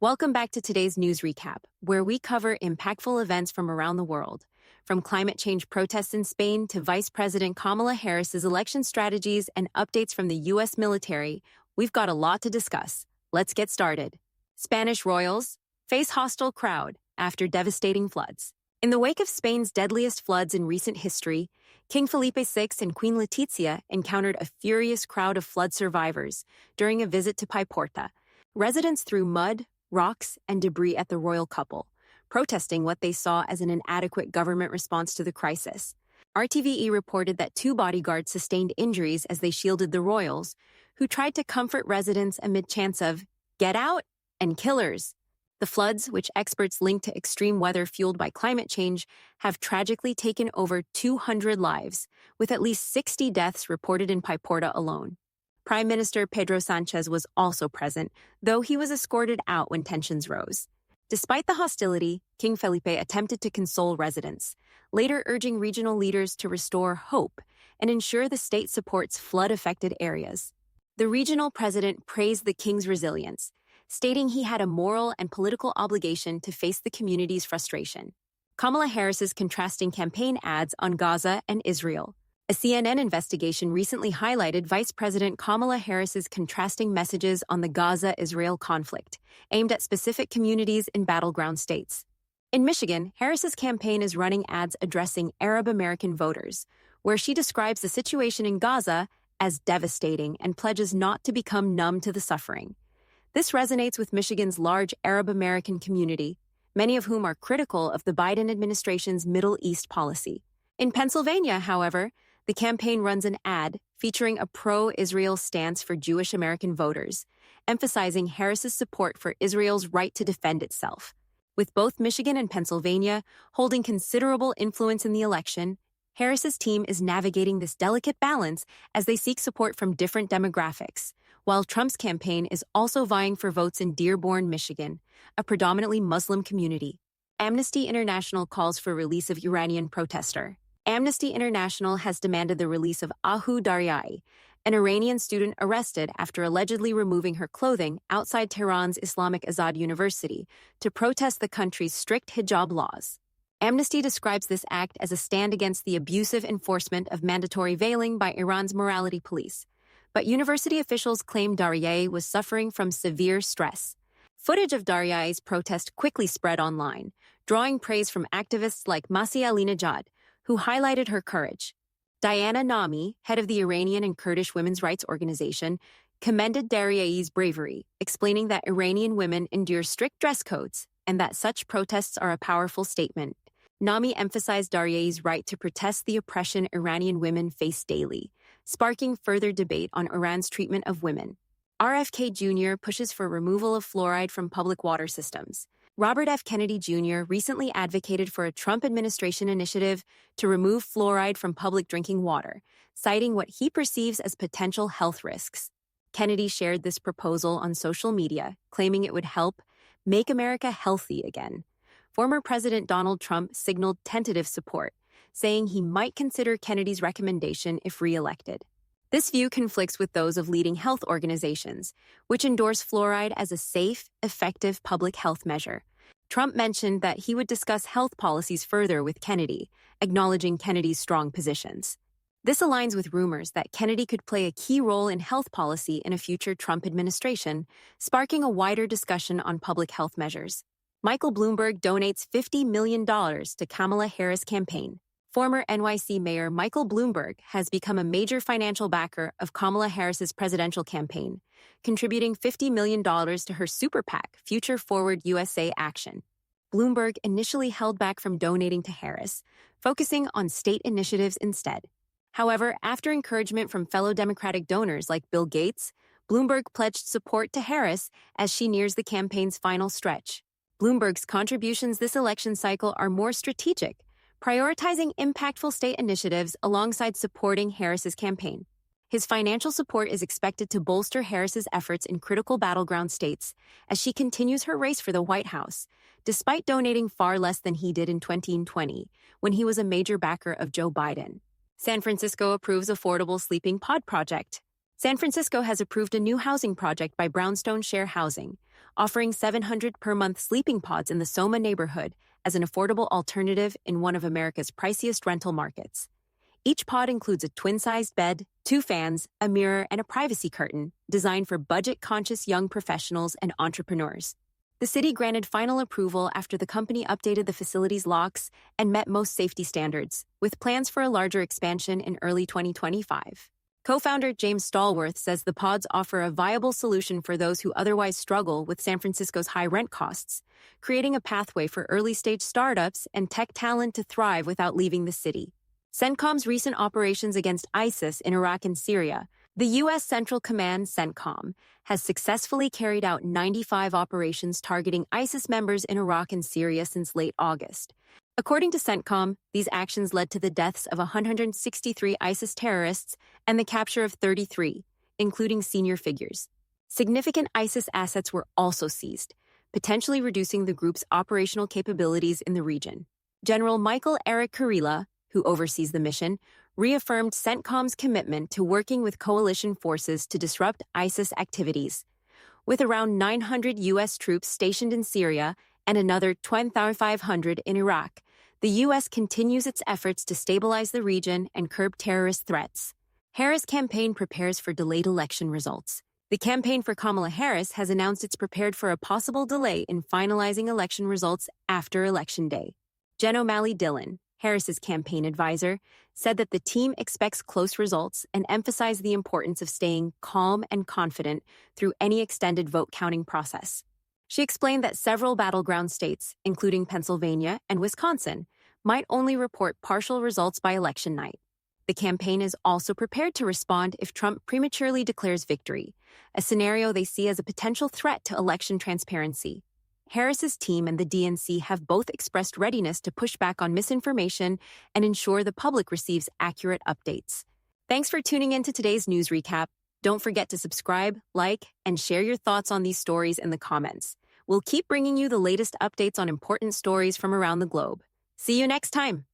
Welcome back to today's news recap, where we cover impactful events from around the world. From climate change protests in Spain to Vice President Kamala Harris's election strategies and updates from the U.S. military, we've got a lot to discuss. Let's get started. Spanish royals face hostile crowd after devastating floods. In the wake of Spain's deadliest floods in recent history, King Felipe VI and Queen Letizia encountered a furious crowd of flood survivors during a visit to Paiporta. Residents threw mud, rocks, and debris at the royal couple, protesting what they saw as an inadequate government response to the crisis. RTVE reported that 2 bodyguards sustained injuries as they shielded the royals, who tried to comfort residents amid chants of, "Get out!" and "Killers." The floods, which experts link to extreme weather fueled by climate change, have tragically taken over 200 lives, with at least 60 deaths reported in Paiporta alone. Prime Minister Pedro Sánchez was also present, though he was escorted out when tensions rose. Despite the hostility, King Felipe attempted to console residents, later urging regional leaders to restore hope and ensure the state supports flood-affected areas. The regional president praised the king's resilience, stating he had a moral and political obligation to face the community's frustration. Kamala Harris's contrasting campaign ads on Gaza and Israel. A CNN investigation recently highlighted Vice President Kamala Harris's contrasting messages on the Gaza-Israel conflict, aimed at specific communities in battleground states. In Michigan, Harris's campaign is running ads addressing Arab American voters, where she describes the situation in Gaza as devastating and pledges not to become numb to the suffering. This resonates with Michigan's large Arab American community, many of whom are critical of the Biden administration's Middle East policy. In Pennsylvania, however, the campaign runs an ad featuring a pro-Israel stance for Jewish American voters, emphasizing Harris's support for Israel's right to defend itself. With both Michigan and Pennsylvania holding considerable influence in the election, Harris's team is navigating this delicate balance as they seek support from different demographics, while Trump's campaign is also vying for votes in Dearborn, Michigan, a predominantly Muslim community. Amnesty International calls for release of Iranian protester. Amnesty International has demanded the release of Ahu Daryai, an Iranian student arrested after allegedly removing her clothing outside Tehran's Islamic Azad University to protest the country's strict hijab laws. Amnesty describes this act as a stand against the abusive enforcement of mandatory veiling by Iran's morality police, but university officials claim Daryai was suffering from severe stress. Footage of Daryai's protest quickly spread online, drawing praise from activists like Masih Alinejad, who highlighted her courage. Diana Nami, head of the Iranian and Kurdish women's rights organization, commended Daryai's bravery, explaining that Iranian women endure strict dress codes and that such protests are a powerful statement. Nami emphasized Daryai's right to protest the oppression Iranian women face daily, sparking further debate on Iran's treatment of women. RFK Jr. pushes for removal of fluoride from public water systems. Robert F. Kennedy Jr. recently advocated for a Trump administration initiative to remove fluoride from public drinking water, citing what he perceives as potential health risks. Kennedy shared this proposal on social media, claiming it would help make America healthy again. Former President Donald Trump signaled tentative support, saying he might consider Kennedy's recommendation if re-elected. This view conflicts with those of leading health organizations, which endorse fluoride as a safe, effective public health measure. Trump mentioned that he would discuss health policies further with Kennedy, acknowledging Kennedy's strong positions. This aligns with rumors that Kennedy could play a key role in health policy in a future Trump administration, sparking a wider discussion on public health measures. Michael Bloomberg donates $50 million to Kamala Harris campaign. Former NYC Mayor Michael Bloomberg has become a major financial backer of Kamala Harris's presidential campaign, contributing $50 million to her super PAC, Future Forward USA Action. Bloomberg initially held back from donating to Harris, focusing on state initiatives instead. However, after encouragement from fellow Democratic donors like Bill Gates, Bloomberg pledged support to Harris as she nears the campaign's final stretch. Bloomberg's contributions this election cycle are more strategic, prioritizing impactful state initiatives alongside supporting Harris's campaign. His financial support is expected to bolster Harris's efforts in critical battleground states as she continues her race for the White House, despite donating far less than he did in 2020, when he was a major backer of Joe Biden. San Francisco approves affordable sleeping pod project. San Francisco has approved a new housing project by Brownstone Share Housing, offering 700 per month sleeping pods in the Soma neighborhood as an affordable alternative in one of America's priciest rental markets. Each pod includes a twin-sized bed, 2 fans, a mirror, and a privacy curtain designed for budget-conscious young professionals and entrepreneurs. The city granted final approval after the company updated the facility's locks and met most safety standards, with plans for a larger expansion in early 2025. Co-founder James Stallworth says the pods offer a viable solution for those who otherwise struggle with San Francisco's high rent costs, creating a pathway for early-stage startups and tech talent to thrive without leaving the city. CENTCOM's recent operations against ISIS in Iraq and Syria, the U.S. Central Command CENTCOM has successfully carried out 95 operations targeting ISIS members in Iraq and Syria since late August. According to CENTCOM, these actions led to the deaths of 163 ISIS terrorists and the capture of 33, including senior figures. Significant ISIS assets were also seized, potentially reducing the group's operational capabilities in the region. General Michael Eric Kurila, who oversees the mission, reaffirmed CENTCOM's commitment to working with coalition forces to disrupt ISIS activities. With around 900 U.S. troops stationed in Syria and another 2,500 in Iraq, the U.S. continues its efforts to stabilize the region and curb terrorist threats. Harris' campaign prepares for delayed election results. The campaign for Kamala Harris has announced it's prepared for a possible delay in finalizing election results after Election Day. Jen O'Malley Dillon, Harris's campaign advisor, said that the team expects close results and emphasized the importance of staying calm and confident through any extended vote counting process. She explained that several battleground states, including Pennsylvania and Wisconsin, might only report partial results by election night. The campaign is also prepared to respond if Trump prematurely declares victory, a scenario they see as a potential threat to election transparency. Harris's team and the DNC have both expressed readiness to push back on misinformation and ensure the public receives accurate updates. Thanks for tuning in to today's news recap. Don't forget to subscribe, like, and share your thoughts on these stories in the comments. We'll keep bringing you the latest updates on important stories from around the globe. See you next time.